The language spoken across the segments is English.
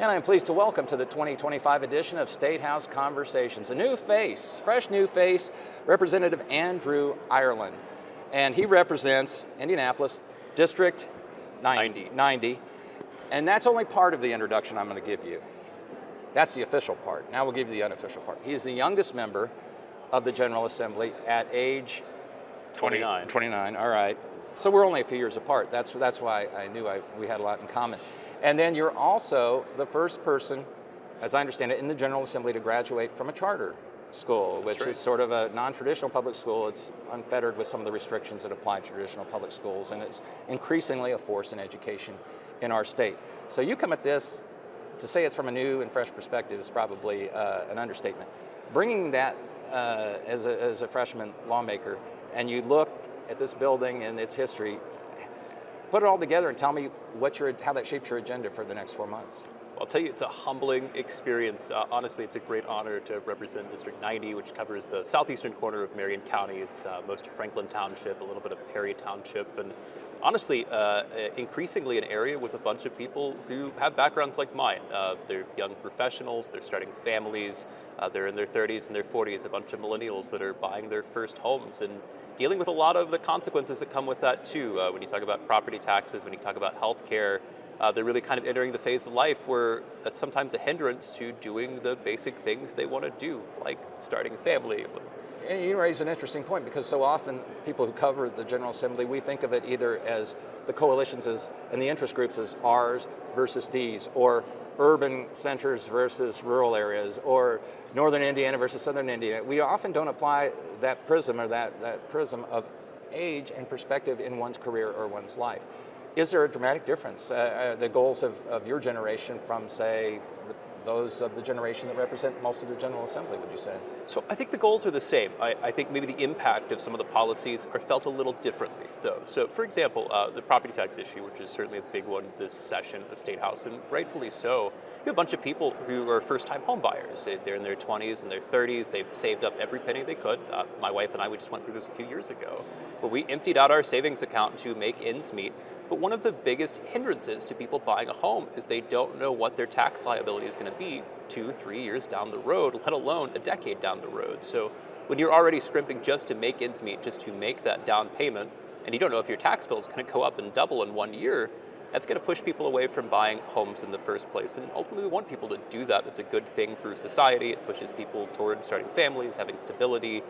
And I'm pleased to welcome to the 2025 edition of Statehouse Conversations, a new face, fresh new face, Representative Andrew Ireland. And he represents Indianapolis District 90. And that's only part of the introduction I'm going to give you. That's the official part. Now we'll give you the unofficial part. He's the youngest member of the General Assembly at age 29. 29, all right. So we're only a few years apart. That's why I knew we had a lot in common. And then you're also the first person, as I understand it, in the General Assembly to graduate from a charter school, which is sort of a non-traditional public school. It's unfettered with some of the restrictions that apply to traditional public schools, and it's increasingly a force in education in our state. So you come at this, to say it's from a new and fresh perspective is probably an understatement. Bringing that as a freshman lawmaker, and you look at this building and its history, put it all together and tell me how that shapes your agenda for the next 4 months. I'll tell you, it's a humbling experience. Honestly, it's a great honor to represent District 90, which covers the southeastern corner of Marion County. It's most of Franklin Township, a little bit of Perry Township, and honestly, increasingly an area with a bunch of people who have backgrounds like mine. They're young professionals, they're starting families, they're in their 30s and their 40s, a bunch of millennials that are buying their first homes and dealing with a lot of the consequences that come with that too. When you talk about property taxes, when you talk about health care, they're really kind of entering the phase of life where that's sometimes a hindrance to doing the basic things they want to do, like starting a family. And you raise an interesting point, because so often people who cover the General Assembly, we think of it either as the coalitions and the interest groups as R's versus D's, or urban centers versus rural areas, or northern Indiana versus southern Indiana. We often don't apply that prism or that prism of age and perspective in one's career or one's life. Is there a dramatic difference, the goals of your generation from, say, those of the generation that represent most of the General Assembly, would you say? So I think the goals are the same. I think maybe the impact of some of the policies are felt a little differently, though. So for example, the property tax issue, which is certainly a big one this session at the State House, and rightfully so. You have a bunch of people who are first-time home buyers. They're in their 20s and their 30s. They've saved up every penny they could. My wife and I, we just went through this a few years ago, where we emptied out our savings account to make ends meet. But one of the biggest hindrances to people buying a home is they don't know what their tax liability is going to be 2-3 years down the road, let alone a decade down the road. So when you're already scrimping just to make ends meet, just to make that down payment, and you don't know if your tax bill is going to go up and double in 1 year, that's going to push people away from buying homes in the first place. And ultimately, we want people to do that. It's a good thing for society. It pushes people toward starting families, having stability.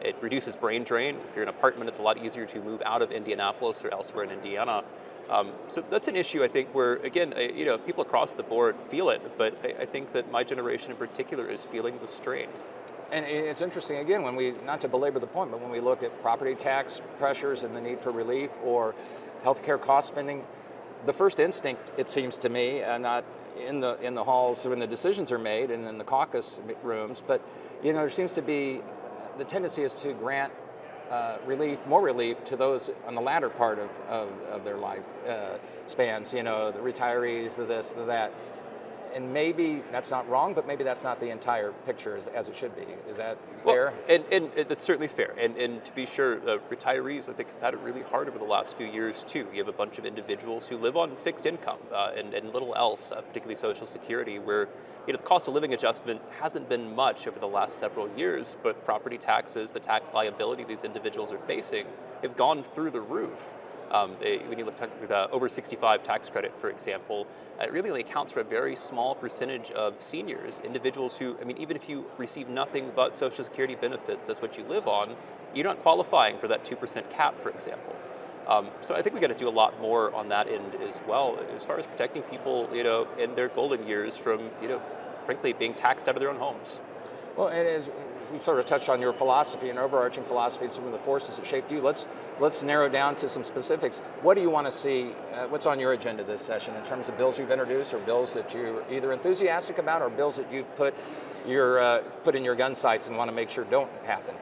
It reduces brain drain. If you're in an apartment, it's a lot easier to move out of Indianapolis or elsewhere in Indiana. So that's an issue, I think, where, again, people across the board feel it, but I think that my generation in particular is feeling the strain. And it's interesting, again, not to belabor the point, but when we look at property tax pressures and the need for relief, or healthcare cost spending, the first instinct, it seems to me, not in the halls when the decisions are made and in the caucus rooms, but there seems to be, the tendency is to grant more relief to those on the latter part of their life spans, the retirees, the this, the that. And maybe that's not wrong, but maybe that's not the entire picture as it should be. Is that fair? Well, and that's certainly fair. And to be sure, retirees, I think, have had it really hard over the last few years, too. You have a bunch of individuals who live on fixed income and little else, particularly Social Security, where the cost of living adjustment hasn't been much over the last several years, but property taxes, the tax liability these individuals are facing, have gone through the roof. When you look at the over 65 tax credit, for example, it really only accounts for a very small percentage of seniors, individuals who, even if you receive nothing but Social Security benefits, that's what you live on, you're not qualifying for that 2% cap, for example. So I think we got to do a lot more on that end as well, as far as protecting people, in their golden years from, frankly, being taxed out of their own homes. Well, and as we sort of touched on your philosophy and overarching philosophy and some of the forces that shaped you, let's narrow down to some specifics. What do you want to see, what's on your agenda this session in terms of bills you've introduced, or bills that you're either enthusiastic about, or bills that you've put in your gun sights and want to make sure don't happen?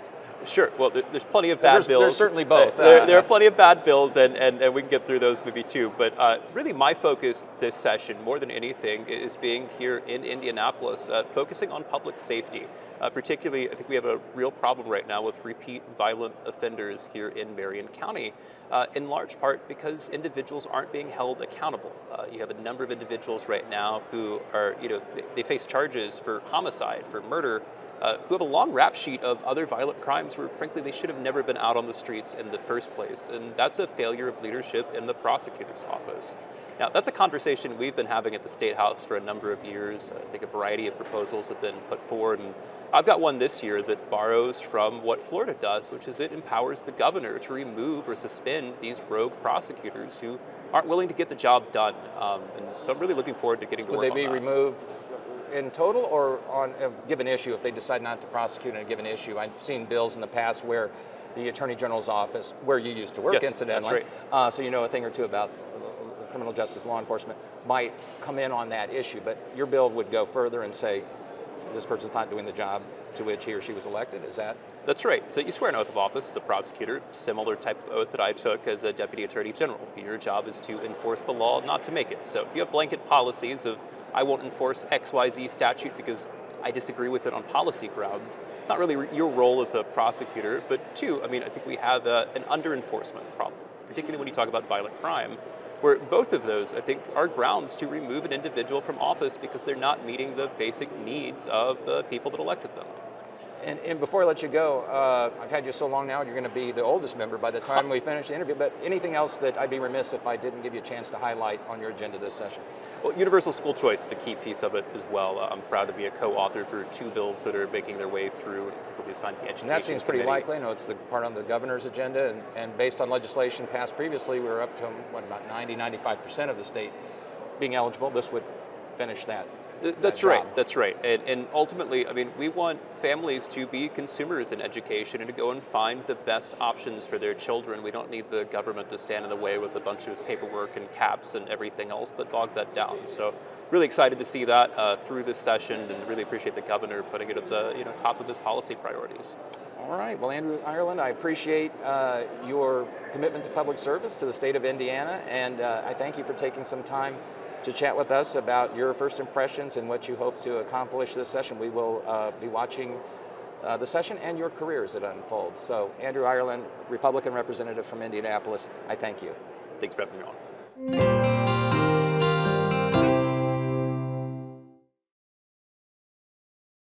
Sure. Well, there's plenty of bad bills. There's certainly both. There are plenty of bad bills, and we can get through those maybe too. But really, my focus this session, more than anything, is being here in Indianapolis, focusing on public safety. Particularly, I think we have a real problem right now with repeat violent offenders here in Marion County, in large part because individuals aren't being held accountable. You have a number of individuals right now who are, they face charges for homicide, for murder, who have a long rap sheet of other violent crimes where, frankly, they should have never been out on the streets in the first place. And that's a failure of leadership in the prosecutor's office. Now, that's a conversation we've been having at the State House for a number of years. I think a variety of proposals have been put forward, and I've got one this year that borrows from what Florida does, which is it empowers the governor to remove or suspend these rogue prosecutors who aren't willing to get the job done. And so I'm really looking forward to getting to work on that. Would they be removed in total or on a given issue if they decide not to prosecute in a given issue? I've seen bills in the past where the Attorney General's office, where you used to work, yes, incidentally, that's right. So you know a thing or two about criminal justice law enforcement, might come in on that issue. But your bill would go further and say, this person's not doing the job to which he or she was elected, is that? That's right. So you swear an oath of office as a prosecutor, similar type of oath that I took as a deputy attorney general. Your job is to enforce the law, not to make it. So if you have blanket policies of, I won't enforce XYZ statute because I disagree with it on policy grounds, it's not really your role as a prosecutor. But two, I think we have an under-enforcement problem, particularly when you talk about violent crime, where both of those, I think, are grounds to remove an individual from office because they're not meeting the basic needs of the people that elected them. And before I let you go, I've had you so long now, you're going to be the oldest member by the time we finish the interview, but anything else that I'd be remiss if I didn't give you a chance to highlight on your agenda this session? Well, universal school choice is a key piece of it as well. I'm proud to be a co-author for 2 bills that are making their way through, and I think will be assigned to the Education And that seems pretty Committee. likely. I know it's the part on the governor's agenda, and based on legislation passed previously, we were up to, about 95% of the state being eligible. This would finish that. That's right. That's right. And ultimately, we want families to be consumers in education and to go and find the best options for their children. We don't need the government to stand in the way with a bunch of paperwork and caps and everything else that bog that down. So really excited to see that through this session, and really appreciate the governor putting it at the top of his policy priorities. All right. Well, Andrew Ireland, I appreciate your commitment to public service to the state of Indiana, and I thank you for taking some time to chat with us about your first impressions and what you hope to accomplish this session. We will be watching the session and your career as it unfolds. So, Andrew Ireland, Republican representative from Indianapolis, I thank you. Thanks for having me on.